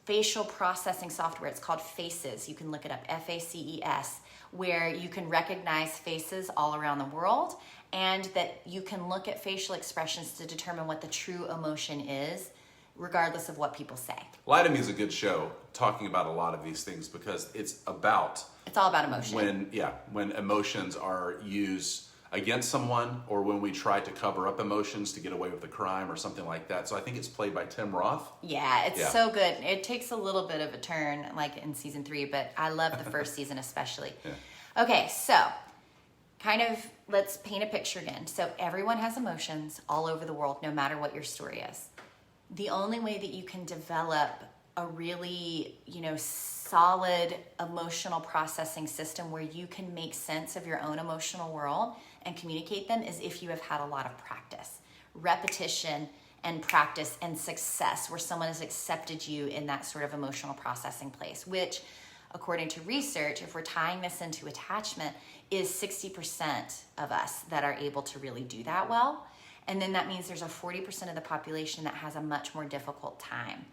facial processing software. It's called Faces. You can look it up, FACES, where you can recognize faces all around the world, and that you can look at facial expressions to determine what the true emotion is, regardless of what people say. Lie to Me is a good show talking about a lot of these things, because it's all about emotion. When emotions are used against someone, or when we try to cover up emotions to get away with a crime or something like that. So I think it's played by Tim Roth. Yeah, it's so good. It takes a little bit of a turn, like in season 3, but I love the first season especially. Yeah. Okay, so kind of let's paint a picture again. So everyone has emotions all over the world, no matter what your story is. The only way that you can develop a really, solid emotional processing system where you can make sense of your own emotional world and communicate them is if you have had a lot of practice, repetition and practice and success, where someone has accepted you in that sort of emotional processing place, which, according to research, if we're tying this into attachment, is 60% of us that are able to really do that well. And then that means there's a 40% of the population that has a much more difficult time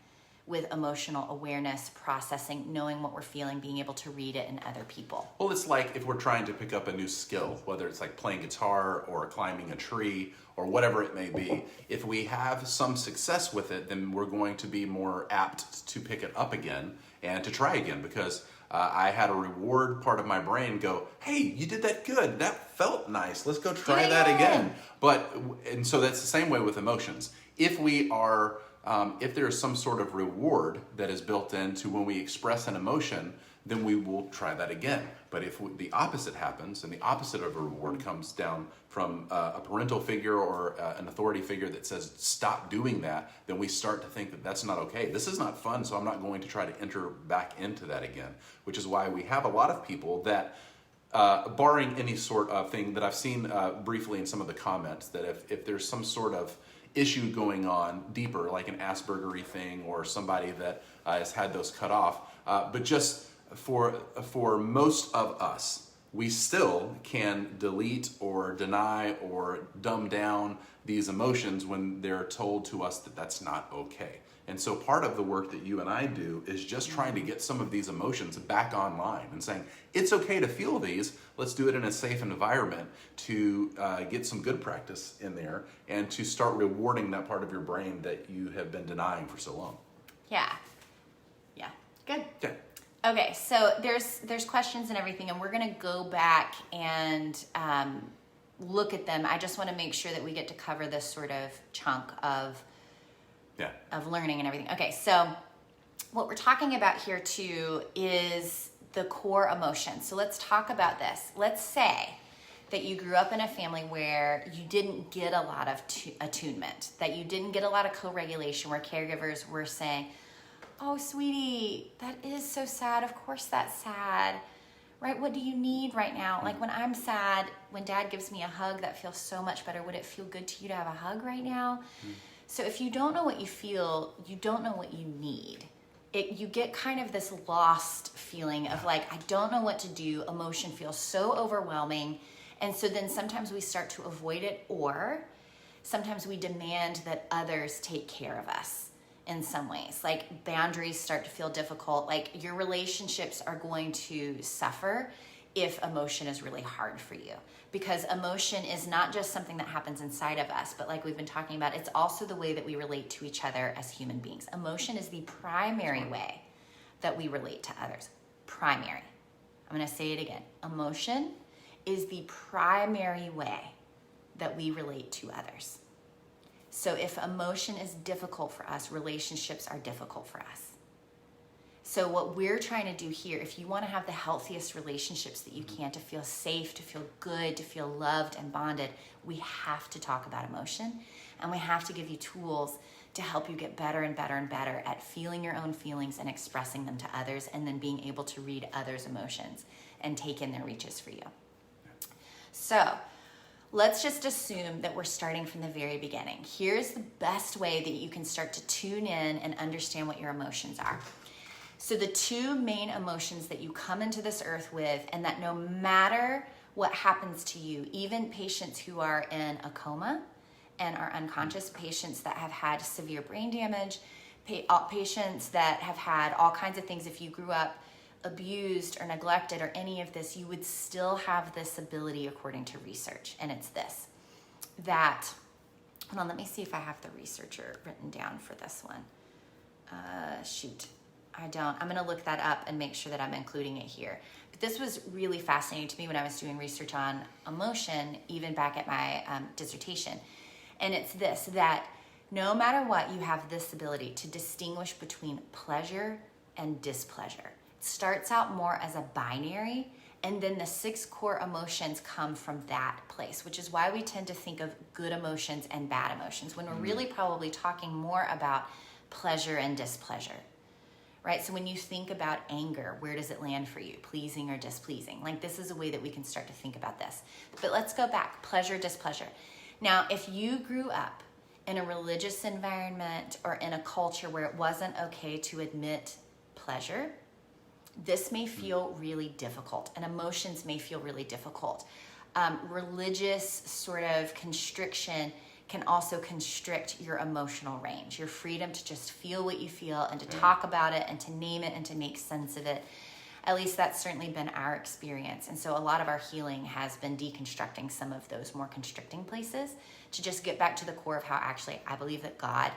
with emotional awareness, processing, knowing what we're feeling, being able to read it in other people. Well, it's like if we're trying to pick up a new skill, whether it's like playing guitar or climbing a tree or whatever it may be, if we have some success with it, then we're going to be more apt to pick it up again and to try again, because I had a reward part of my brain go, hey, you did that good. That felt nice. Let's go try that again. And so that's the same way with emotions. If we are, if there's some sort of reward that is built into when we express an emotion, then we will try that again. But if the opposite happens, and the opposite of a reward comes down from a parental figure or an authority figure that says, stop doing that, then we start to think that that's not okay. This is not fun, so I'm not going to try to enter back into that again, which is why we have a lot of people that, barring any sort of thing that I've seen briefly in some of the comments, that if there's some sort of issue going on deeper, like an Aspergery thing or somebody that has had those cut off, but just for most of us, we still can delete or deny or dumb down these emotions when they're told to us that that's not okay. And so part of the work that you and I do is just trying to get some of these emotions back online and saying, it's okay to feel these. Let's do it in a safe environment to get some good practice in there and to start rewarding that part of your brain that you have been denying for so long. Yeah. Good. Okay. Okay, so there's questions and everything, and we're going to go back and look at them. I just want to make sure that we get to cover this sort of chunk of learning and everything. Okay, so what we're talking about here too is the core emotion. So let's talk about this. Let's say that you grew up in a family where you didn't get a lot of attunement, that you didn't get a lot of co-regulation, where caregivers were saying, oh, sweetie, that is so sad. Of course that's sad, right? What do you need right now? Like when I'm sad, when Dad gives me a hug, that feels so much better. Would it feel good to you to have a hug right now? So if you don't know what you feel, you don't know what you need. You get kind of this lost feeling of like, I don't know what to do. Emotion feels so overwhelming. And so then sometimes we start to avoid it, or sometimes we demand that others take care of us. In some ways, like boundaries start to feel difficult, like your relationships are going to suffer if emotion is really hard for you, because emotion is not just something that happens inside of us, but like we've been talking about, it's also the way that we relate to each other as human beings. Emotion is the primary way that we relate to others. Primary. I'm going to say it again. Emotion is the primary way that we relate to others. So if emotion is difficult for us, relationships are difficult for us. So what we're trying to do here, if you want to have the healthiest relationships that you can, to feel safe, to feel good, to feel loved and bonded, we have to talk about emotion, and we have to give you tools to help you get better and better and better at feeling your own feelings and expressing them to others, and then being able to read others' emotions and take in their reaches for you. So let's just assume that we're starting from the very beginning. Here's the best way that you can start to tune in and understand what your emotions are. So the two main emotions that you come into this earth with, and that no matter what happens to you, even patients who are in a coma and are unconscious, patients that have had severe brain damage, patients that have had all kinds of things, if you grew up abused or neglected or any of this, you would still have this ability according to research. And it's this, that, hold on, let me see if I have the researcher written down for this one. Shoot, I don't. I'm going to look that up and make sure that I'm including it here. But this was really fascinating to me when I was doing research on emotion, even back at my dissertation. And it's this, that no matter what, you have this ability to distinguish between pleasure and displeasure. Starts out more as a binary, and then the 6 core emotions come from that place, which is why we tend to think of good emotions and bad emotions when we're really probably talking more about pleasure and displeasure, right? So when you think about anger, where does it land for you? Pleasing or displeasing? Like, this is a way that we can start to think about this. But let's go back, pleasure, displeasure. Now, if you grew up in a religious environment or in a culture where it wasn't okay to admit pleasure, this may feel really difficult, and emotions may feel really difficult. Religious sort of constriction can also constrict your emotional range, your freedom to just feel what you feel and to talk about it and to name it and to make sense of it. At least that's certainly been our experience. And so a lot of our healing has been deconstructing some of those more constricting places to just get back to the core of how actually I believe that God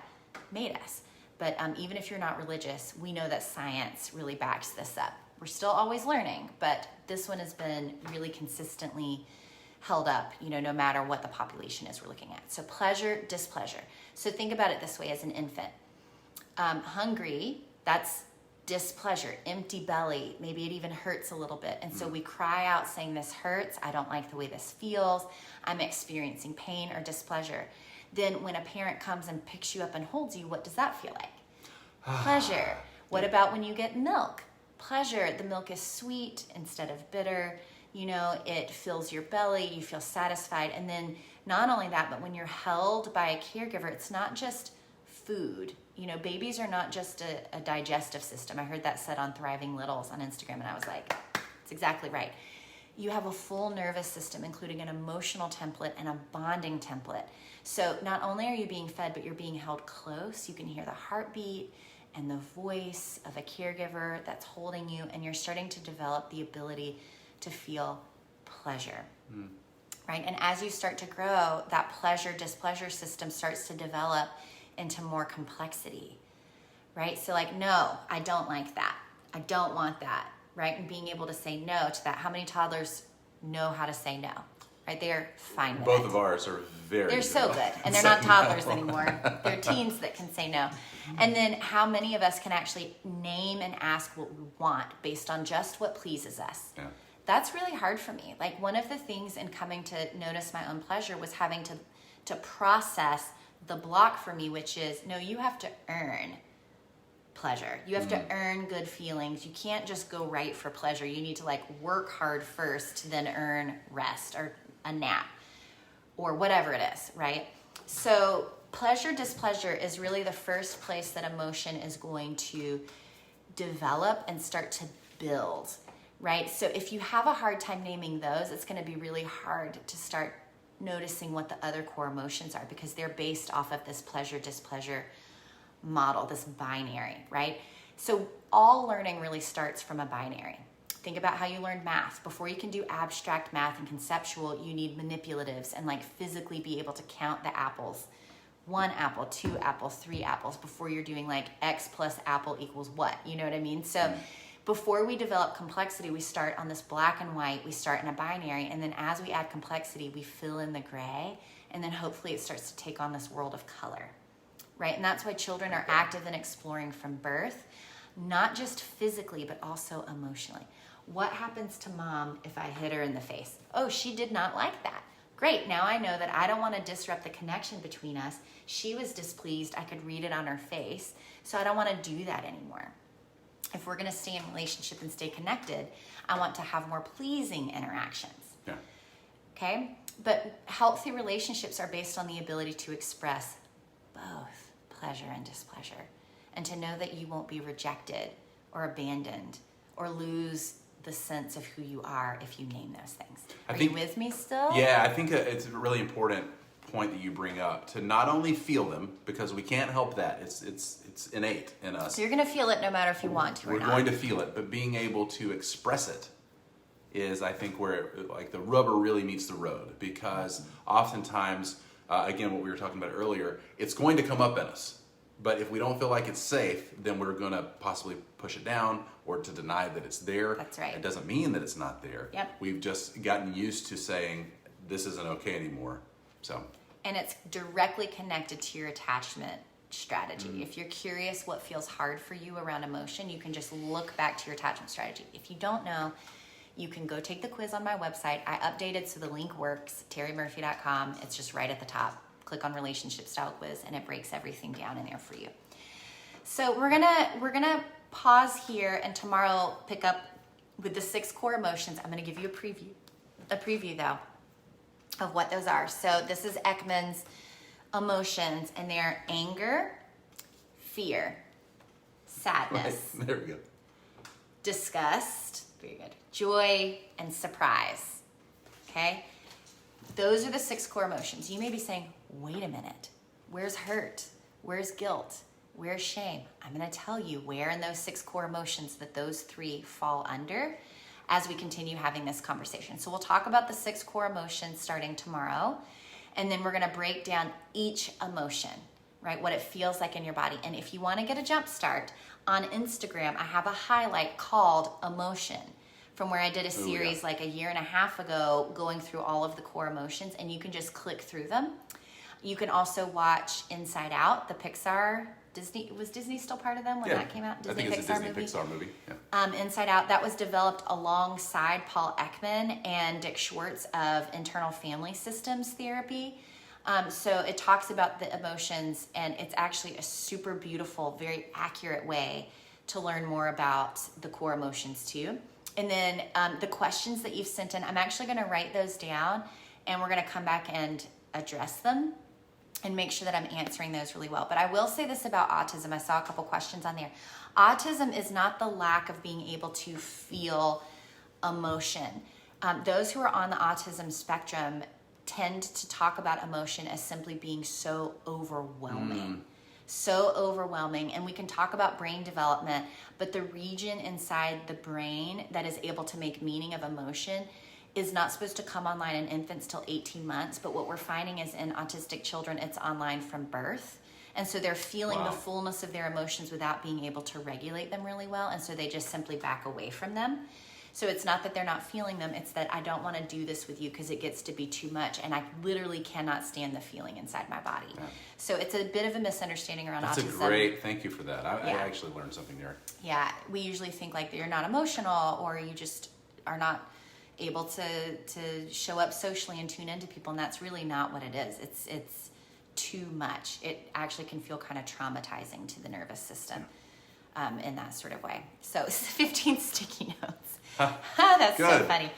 made us. But even if you're not religious, we know that science really backs this up. We're still always learning, but this one has been really consistently held up, no matter what the population is we're looking at. So pleasure, displeasure. So think about it this way as an infant. Hungry, that's displeasure, empty belly, maybe it even hurts a little bit. And so we cry out saying, this hurts, I don't like the way this feels, I'm experiencing pain or displeasure. Then when a parent comes and picks you up and holds you, what does that feel like? Pleasure. What about when you get milk? Pleasure. The milk is sweet instead of bitter. You know, it fills your belly, you feel satisfied. And then not only that, but when you're held by a caregiver, it's not just food. You know, babies are not just a digestive system. I heard that said on Thriving Littles on Instagram, and I was like, it's exactly right. You have a full nervous system, including an emotional template and a bonding template. So not only are you being fed, but you're being held close. You can hear the heartbeat and the voice of a caregiver that's holding you, and you're starting to develop the ability to feel pleasure. Right? And as you start to grow, that pleasure-displeasure system starts to develop into more complexity, right? So like, no, I don't like that. I don't want that, right? And being able to say no to that. How many toddlers know how to say no, right? They're fine with Both it. of ours are very They're so good, and they're not toddlers anymore. They're teens that can say no. And then how many of us can actually name and ask what we want based on just what pleases us? Yeah. That's really hard for me. Like, one of the things in coming to notice my own pleasure was having to process the block for me, which is, no, you have to earn pleasure. You have to earn good feelings. You can't just go right for pleasure. You need to like work hard first, then earn rest or a nap or whatever it is, right? So pleasure, displeasure is really the first place that emotion is going to develop and start to build, right? So if you have a hard time naming those, it's going to be really hard to start noticing what the other core emotions are, because they're based off of this pleasure, displeasure model, this binary, right? So all learning really starts from a binary. Think about how you learned math. Before you can do abstract math and conceptual, you need manipulatives and like physically be able to count the apples. 1 apple, 2 apples, 3 apples, before you're doing like X plus apple equals what, you know what I mean? So before we develop complexity, we start on this black and white, we start in a binary, and then as we add complexity, we fill in the gray, and then hopefully it starts to take on this world of color, right? And that's why children are active and exploring from birth, not just physically, but also emotionally. What happens to mom if I hit her in the face? Oh, she did not like that. Great, now I know that I don't want to disrupt the connection between us. She was displeased, I could read it on her face, so I don't want to do that anymore. If we're going to stay in relationship and stay connected, I want to have more pleasing interactions. Yeah. Okay? But healthy relationships are based on the ability to express both pleasure and displeasure, and to know that you won't be rejected or abandoned or lose the sense of who you are if you name those things. Are you with me still? Yeah, I think it's a really important point that you bring up, to not only feel them, because we can't help that. It's innate in us. So you're going to feel it no matter if you want to or We're not. going to feel it, but being able to express it is, I think, where like the rubber really meets the road, because oftentimes, again, what we were talking about earlier, it's going to come up in us. But if we don't feel like it's safe, then we're going to possibly push it down or to deny that it's there. That's right. It doesn't mean that it's not there. Yep. We've just gotten used to saying, this isn't okay anymore. So. And it's directly connected to your attachment strategy. If you're curious what feels hard for you around emotion, you can just look back to your attachment strategy. If you don't know, you can go take the quiz on my website. I updated so the link works, terrymurphy.com. It's just right at the top. Click on relationship style quiz and it breaks everything down in there for you. So we're gonna pause here, and tomorrow pick up with the 6 core emotions. I'm gonna give you a preview though of what those are. So this is Ekman's emotions, and they're anger, fear, sadness, Right. There we go. disgust, very good, joy, and surprise. Okay? Those are the 6 core emotions. You may be saying, wait a minute, where's hurt? Where's guilt? Where's shame? I'm going to tell you where in those 6 core emotions that those 3 fall under as we continue having this conversation. So we'll talk about the 6 core emotions starting tomorrow, and then we're going to break down each emotion, right? What it feels like in your body. And if you want to get a jump start, on Instagram, I have a highlight called Emotion, from where I did a series like a year and a half ago going through all of the core emotions, and you can just click through them. You can also watch Inside Out, the Pixar Disney. Was Disney still part of them when Yeah. that came out? I think it's a Disney Pixar movie. Yeah. Inside Out, that was developed alongside Paul Ekman and Dick Schwartz of internal family systems therapy. So it talks about the emotions, and it's actually a super beautiful, very accurate way to learn more about the core emotions too. And then the questions that you've sent in, I'm actually going to write those down, and we're going to come back and address them and make sure that I'm answering those really well. But I will say this about autism. I saw a couple questions on there. Autism is not the lack of being able to feel emotion. Those who are on the autism spectrum tend to talk about emotion as simply being so overwhelming. So overwhelming. And we can talk about brain development, but the region inside the brain that is able to make meaning of emotion is not supposed to come online in infants till 18 months. But what we're finding is in autistic children, it's online from birth. And so they're feeling the fullness of their emotions without being able to regulate them really well. And so they just simply back away from them. So it's not that they're not feeling them, it's that I don't want to do this with you because it gets to be too much, and I literally cannot stand the feeling inside my body. Yeah. So it's a bit of a misunderstanding around autism. Thank you for that. I actually learned something there. Yeah, we usually think like you're not emotional, or you just are not able to show up socially and tune into people, and that's really not what it is. It's too much. It actually can feel kind of traumatizing to the nervous system. In that sort of way. So 15 sticky notes. That's so funny.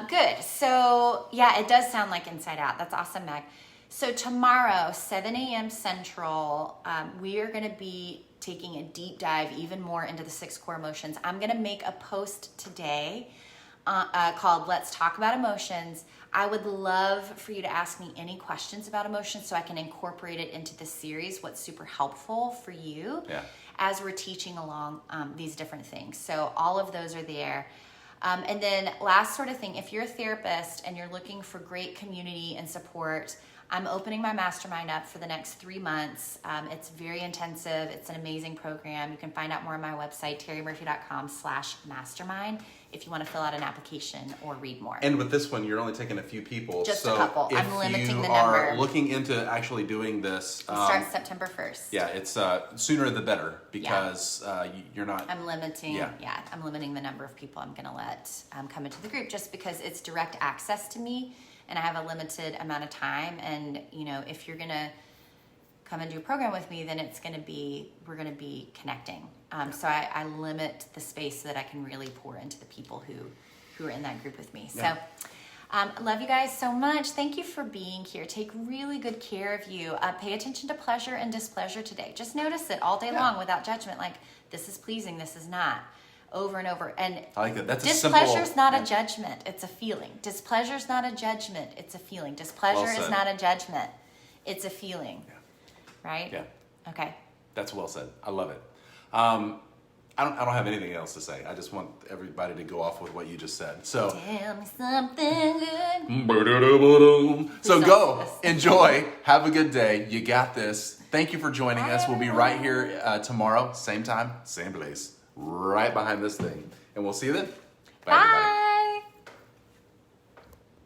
Good. So yeah, it does sound like Inside Out. That's awesome, Meg. So tomorrow, 7 a.m. Central, we are going to be taking a deep dive even more into the 6 core emotions. I'm going to make a post today called Let's Talk About Emotions. I would love for you to ask me any questions about emotions so I can incorporate it into the series, what's super helpful for you as we're teaching along these different things. So all of those are there. And then last sort of thing, if you're a therapist and you're looking for great community and support, I'm opening my mastermind up for the next 3 months. It's very intensive. It's an amazing program. You can find out more on my website, terrymurphy.com/mastermind, if you want to fill out an application or read more. And with this one, you're only taking a few people. Just a couple. If I'm limiting the you are number. looking into actually doing this, It starts September 1st. Yeah, it's sooner the better because you're not. I'm limiting. Yeah. I'm limiting the number of people I'm going to let come into the group, just because it's direct access to me, and I have a limited amount of time. And if you're going to come and do a program with me, then we're going to be connecting. So I limit the space so that I can really pour into the people who are in that group with me. Yeah. So love you guys so much. Thank you for being here. Take really good care of you. Pay attention to pleasure and displeasure today. Just notice it all day long without judgment. Like, this is pleasing, this is not. Over and over. And I like that. That's displeasure is not a a judgment. It's a feeling. Displeasure is not a judgment. It's a feeling. Displeasure is not a judgment. It's a feeling. Yeah. Right? Yeah. Okay. That's well said. I love it. I don't have anything else to say. I just want everybody to go off with what you just said. So Tell me something good. So go, enjoy, have a good day. You got this. Thank you for joining us. We'll be right here tomorrow, same time, same place, right behind this thing. And we'll see you then. Bye. Everybody.